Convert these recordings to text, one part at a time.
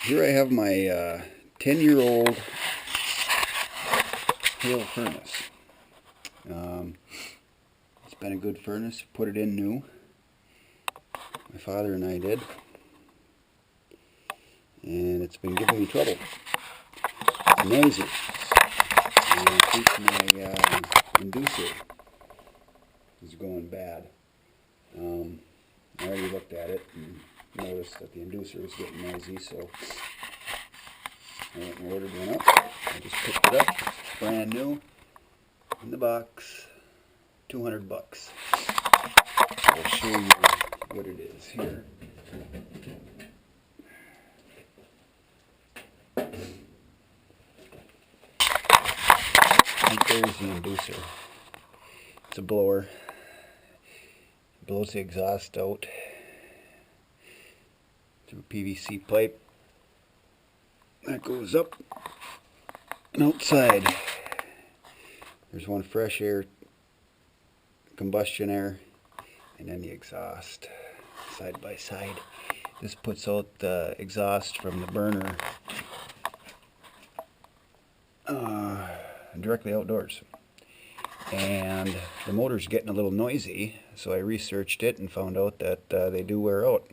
Here I have my 10-year-old Heil furnace. It's been a good furnace. Put it in new. My father and I did. And it's been giving me trouble. It's noisy. And I think my inducer is going bad. I already looked at it and noticed that the inducer was getting noisy, so I went and ordered one up. I just picked it up. It's brand new in the box. 200 bucks. I'll show you what it is here. Right there's the inducer. It's a blower. It blows the exhaust out through a PVC pipe. That goes up and outside. There's one fresh air, combustion air, and then the exhaust side by side. This puts out the exhaust from the burner directly outdoors. And the motor's getting a little noisy, so I researched it and found out that they do wear out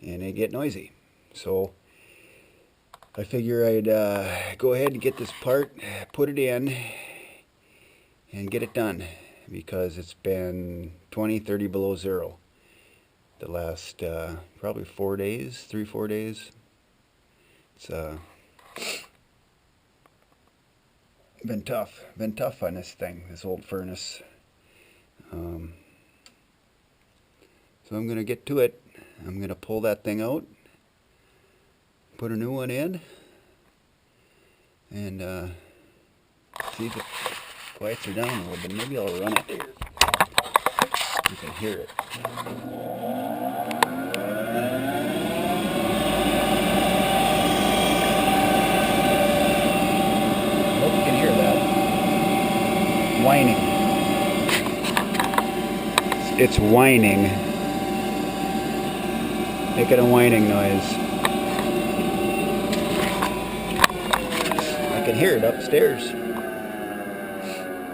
and they get noisy. So I figure I'd go ahead and get this part, put it in, and get it done, because it's been 20-30 below zero the last probably 4 days, 3-4 days. It's been tough on this thing, this old furnace. So I'm gonna get to it. I'm gonna pull that thing out, put a new one in, and see if it quiets her down a little bit. Maybe I'll run it here. You can hear it. I hope you can hear that whining. It's whining, making a whining noise. I can hear it upstairs.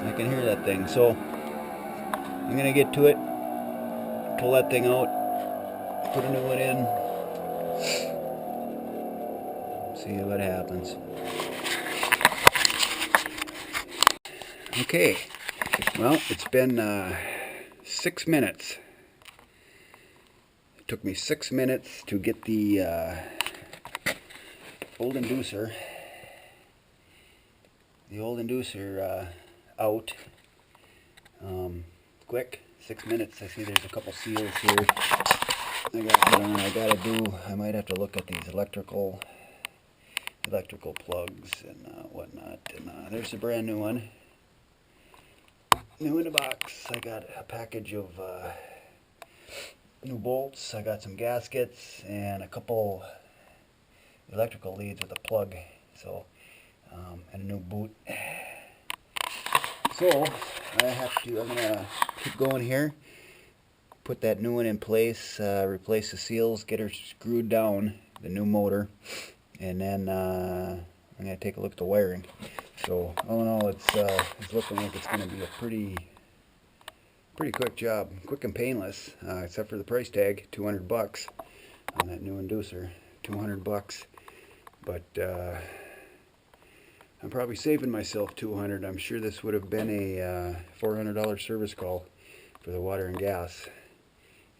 I can hear that thing. So I'm gonna get to it, pull that thing out, put a new one in, see what happens. Okay, well, it's been 6 minutes. It took me 6 minutes to get the old inducer out. Quick, 6 minutes. I see there's a couple seals here. I might have to look at these electrical plugs and whatnot. And there's a brand new one, new in the box. I got a package of new bolts. I got some gaskets and a couple electrical leads with a plug. So and a new boot. So I'm gonna keep going here, put that new one in place, replace the seals, get her screwed down, the new motor, and then I'm gonna take a look at the wiring. So all in all, it's looking like it's gonna be a pretty quick job, quick and painless, except for the price tag, 200 bucks on that new inducer, 200 bucks. But I'm probably saving myself 200. I'm sure this would have been a $400 service call for the water and gas.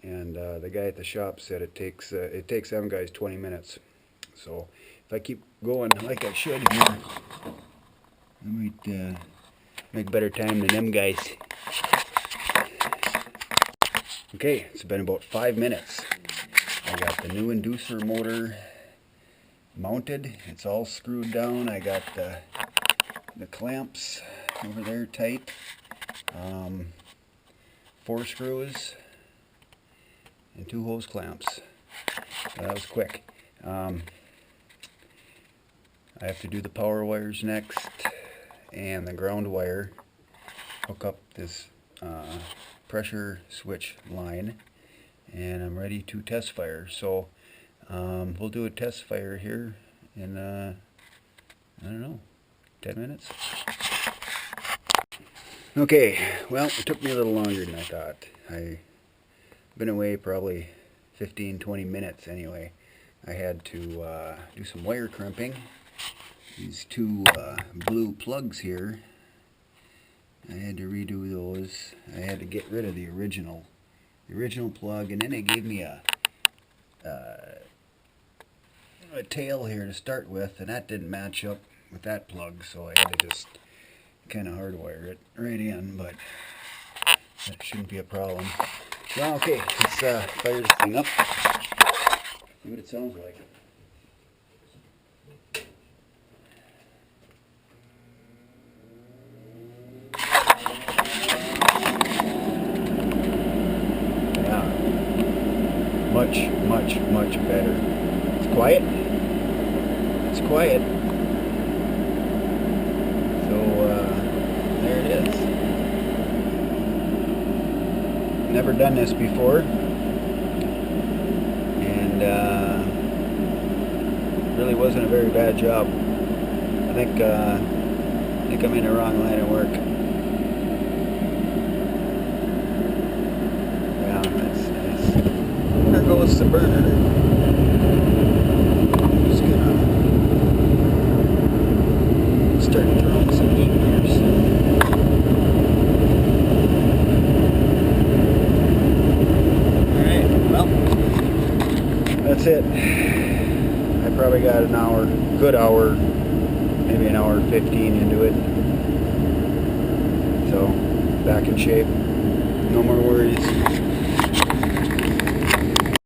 And the guy at the shop said it takes them guys 20 minutes. So if I keep going like I should here, I might make better time than them guys. Okay, it's been about 5 minutes. I got the new inducer motor mounted. It's all screwed down. I got the clamps over there tight. 4 screws and 2 hose clamps. So that was quick. I have to do the power wires next and the ground wire. Hook up this pressure switch line, and I'm ready to test fire. So We'll do a test fire here in, I don't know, 10 minutes. Okay, well, it took me a little longer than I thought. I've been away probably 15-20 minutes anyway. I had to do some wire crimping. These two blue plugs here, I had to redo those. I had to get rid of the original plug, and then they gave me a tail here to start with, and that didn't match up with that plug, so I had to just kind of hardwire it right in, but that shouldn't be a problem. Well, okay, let's fire this thing up, see what it sounds like. Much better. It's quiet. It's quiet. So there it is. Never done this before, and really wasn't a very bad job. I think I'm in the wrong line of work. Yeah, that's nice. There goes the burner. Just gonna start throwing some heat here soon. Alright, well, that's it. I probably got an hour, good hour, maybe an hour 15 into it. So, back in shape. No more worries.